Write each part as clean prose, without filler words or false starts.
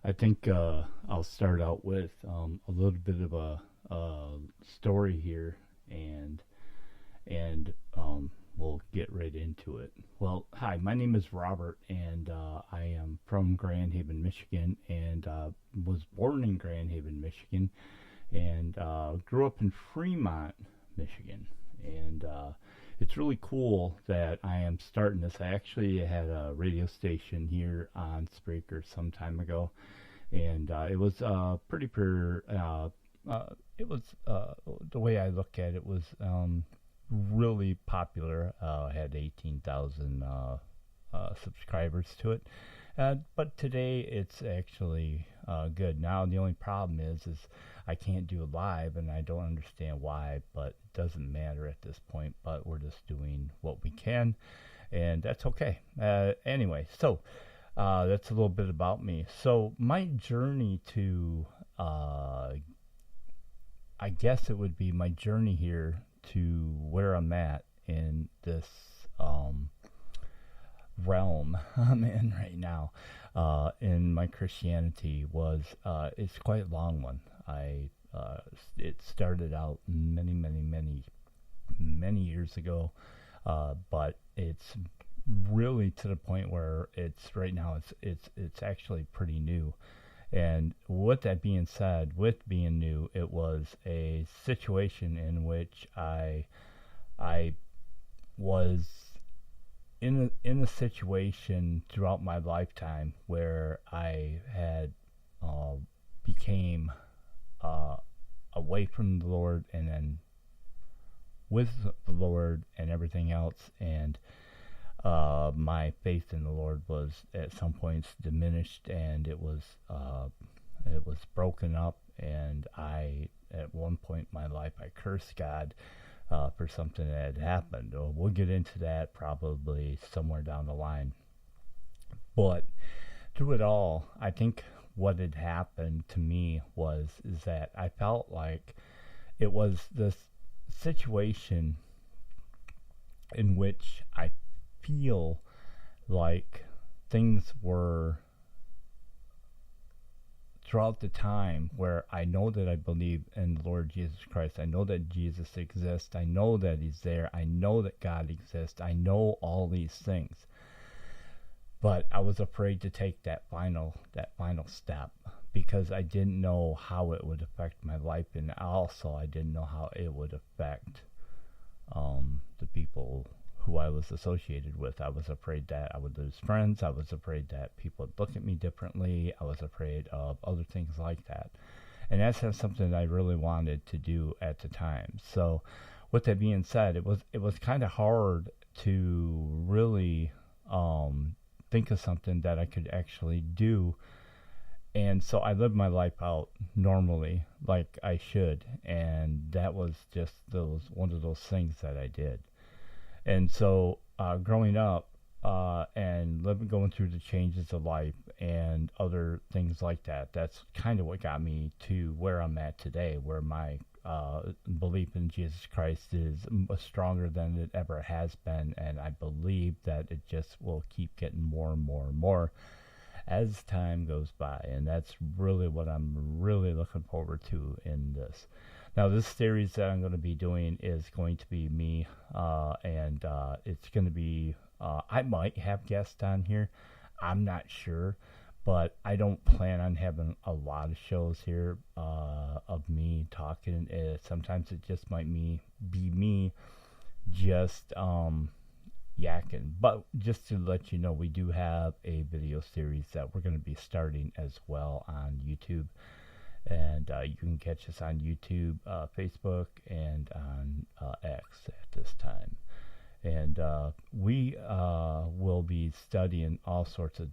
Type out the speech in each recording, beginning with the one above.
I think I'll start out with a little bit of a story here, and and we'll get right into it. Well, hi, my name is Robert, and I am from Grand Haven, Michigan, and was born in Grand Haven, Michigan, and grew up in Fremont, Michigan, and it's really cool that I am starting this. I actually had a radio station here on Spreaker some time ago, and it was pretty it was the way I look at it was really popular. Had 18,000 subscribers to it, but today it's actually good. Now the only problem is I can't do it live, and I don't understand why, but it doesn't matter at this point. But we're just doing what we can, and that's okay. Anyway, so that's a little bit about me. So my journey to, I guess it would be my journey here to where I'm at in this um, realm I'm in right now, in my Christianity was it's quite a long one. It started out many years ago, but it's really to the point where it's right now it's actually pretty new. And with that being said, with being new, it was a situation in which I was in a situation throughout my lifetime where I had uh, became uh, away from the Lord, and then with the Lord and everything else, and my faith in the Lord was at some points diminished, and it was broken up, and I at one point in my life I cursed God for something that had happened. We'll get into that probably somewhere down the line. But through it all, I think what had happened to me was is that I felt like it was this situation in which I feel like things were throughout the time where I know that I believe in the Lord Jesus Christ. I know that Jesus exists. I know that He's there. I know that God exists. I know all these things. But I was afraid to take that final step because I didn't know how it would affect my life, and also I didn't know how it would affect the people who I was associated with. I was afraid that I would lose friends. I was afraid that people would look at me differently. I was afraid of other things like that. And that's something that I really wanted to do at the time. So with that being said, it was kind of hard to really think of something that I could actually do. And so I lived my life out normally like I should, and that was just those one of those things that I did. And so, growing up and going through the changes of life and other things like that, that's kind of what got me to where I'm at today, where my belief in Jesus Christ is stronger than it ever has been. And I believe that it just will keep getting more and more and more as time goes by. And that's really what I'm really looking forward to in this. Now, this series that I'm going to be doing is going to be me, and it's going to be, I might have guests on here. I'm not sure, but I don't plan on having a lot of shows here of me talking. Sometimes it just might be me just yakking. But just to let you know, we do have a video series that we're going to be starting as well on YouTube. And you can catch us on YouTube, Facebook, and on X at this time. And we will be studying all sorts of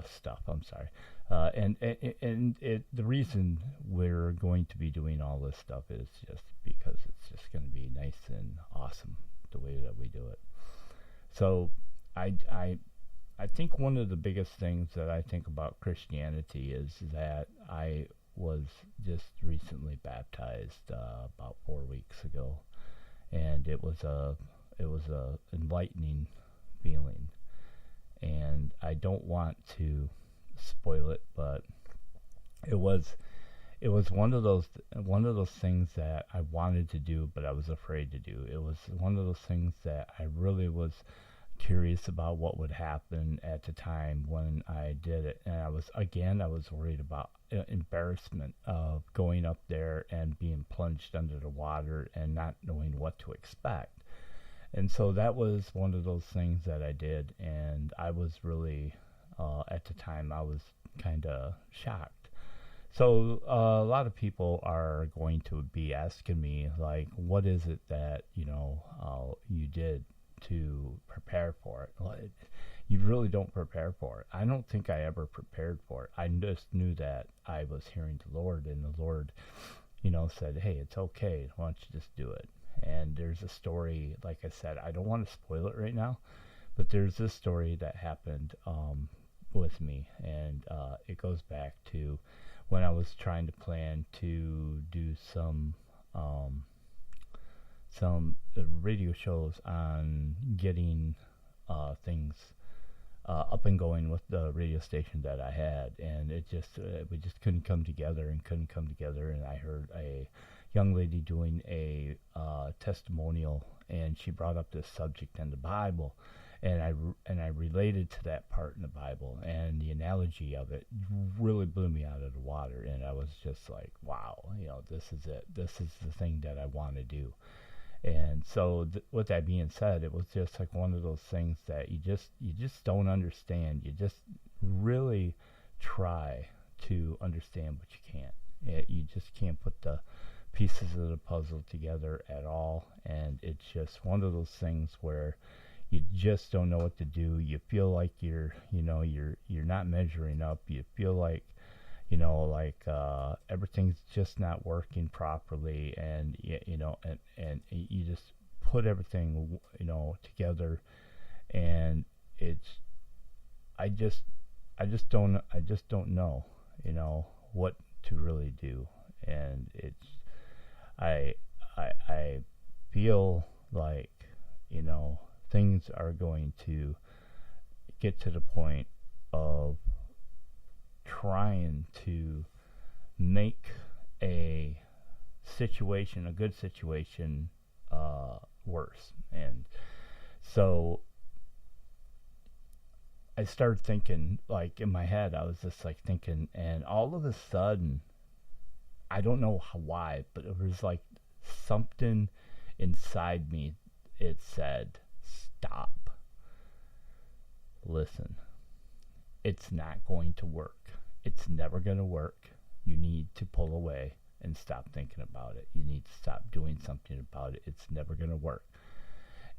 stuff. I'm sorry. The reason we're going to be doing all this stuff is just because it's just going to be nice and awesome the way that we do it. So I think one of the biggest things that I think about Christianity is that I was just recently baptized about 4 weeks ago, and it was a enlightening feeling. And I don't want to spoil it, but it was one of those things that I wanted to do, but I was afraid to do. It was one of those things that I really was curious about what would happen at the time when I did it, and I was worried about embarrassment of going up there and being plunged under the water and not knowing what to expect. And so that was one of those things that I did, and I was really at the time I was kind of shocked. So a lot of people are going to be asking me, like, what is it that you did to prepare for it? Well, you really don't prepare for it. I don't think I ever prepared for it. I just knew that I was hearing the Lord, and the Lord, said, "Hey, it's okay. Why don't you just do it?" And there's a story, like I said, I don't want to spoil it right now, but there's this story that happened with me, and it goes back to when I was trying to plan to do some radio shows on getting things up and going with the radio station that I had, and we just couldn't come together. And I heard a young lady doing a testimonial, and she brought up this subject in the Bible, and I related to that part in the Bible, and the analogy of it really blew me out of the water, and I was just like, wow, this is it. This is the thing that I want to do. And so with that being said, it was just like one of those things that you just don't understand. You just really try to understand, but you can't. You just can't put the pieces of the puzzle together at all, and it's just one of those things where you just don't know what to do. You feel like you're not measuring up. You feel like everything's just not working properly, and and you just put everything together, and I just don't know what to really do, and I feel like things are going to get to the point of trying to make a good situation, worse. And so I started thinking, like, in my head, I was just like thinking, and all of a sudden, I don't know why, but it was like something inside me. It said, stop. Listen. It's not going to work. It's never going to work. You need to pull away and stop thinking about it. You need to stop doing something about it. It's never going to work.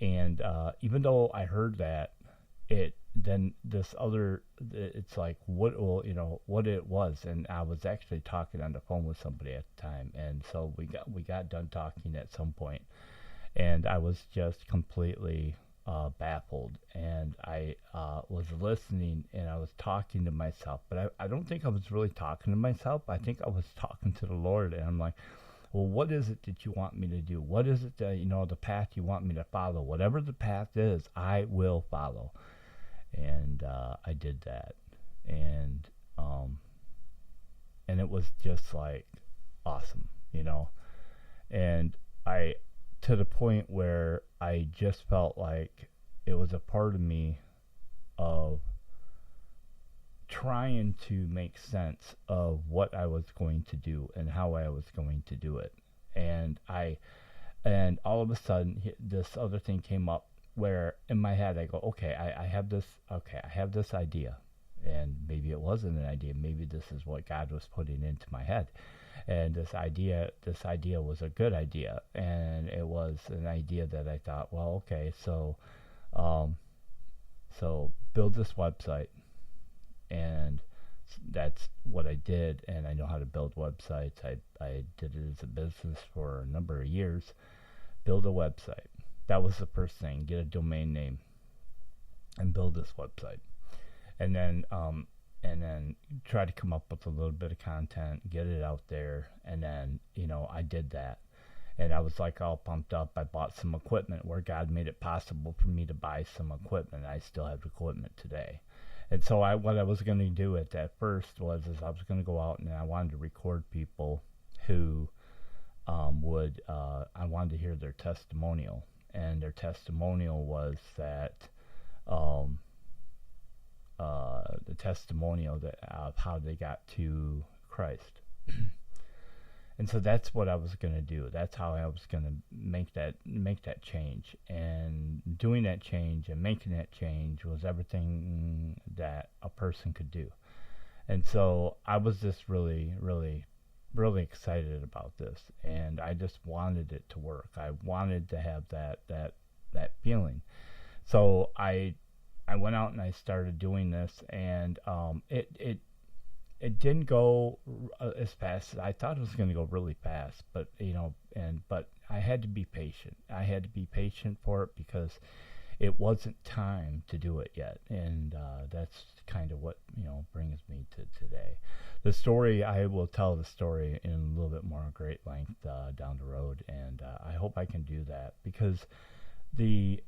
And even though I heard that, it's like what it was. And I was actually talking on the phone with somebody at the time, and so we got done talking at some point, and I was just completely baffled, and I was listening, and I was talking to myself, but I don't think I was really talking to myself. I think I was talking to the Lord, and I'm like, well, what is it that you want me to do? What is it that, the path you want me to follow? Whatever the path is, I will follow. And I did that, and it was just like awesome, and to the point where I just felt like it was a part of me of trying to make sense of what I was going to do and how I was going to do it. And all of a sudden this other thing came up where in my head I go, okay, I have this idea, and maybe it wasn't an idea, maybe this is what God was putting into my head. And this idea was a good idea, and it was an idea that I thought, well, okay, so build this website, and that's what I did, and I know how to build websites. I did it as a business for a number of years. Build a website. That was the first thing. Get a domain name and build this website, and then try to come up with a little bit of content, get it out there, and then, I did that. And I was like all pumped up. I bought some equipment where God made it possible for me to buy some equipment. I still have equipment today. And so what I was going to do at that first is I was going to go out and I wanted to record people who I wanted to hear their testimonial. And their testimonial was that the testimonial of how they got to Christ. And so that's what I was going to do. That's how I was going to make that change. And doing that change and making that change was everything that a person could do. And so I was just really, really, really excited about this, and I just wanted it to work. I wanted to have that feeling. So I went out and I started doing this, and it didn't go as fast as I thought it was going to go really fast, but but I had to be patient. I had to be patient for it because it wasn't time to do it yet, and that's kind of what brings me to today. The story, I will tell the story in a little bit more great length down the road, and I hope I can do that because the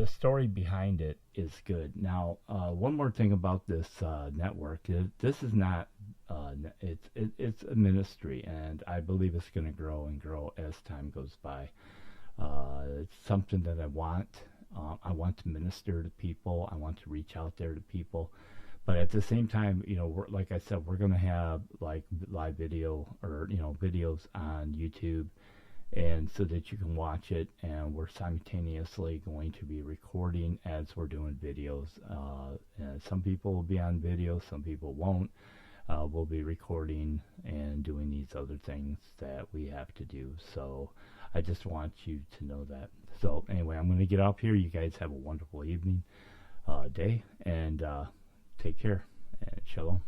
story behind it is good. Now, one more thing about this network is this is not it's a ministry, and I believe it's going to grow and grow as time goes by. It's something that I want. I want to minister to people. I want to reach out there to people. But at the same time, like I said, we're going to have like live video or, videos on YouTube, and so that you can watch it. And we're simultaneously going to be recording as we're doing videos. And some people will be on video, some people won't. We'll be recording and doing these other things that we have to do. So I just want you to know that. So anyway, I'm going to get off here. You guys have a wonderful evening, day, and take care, and shalom.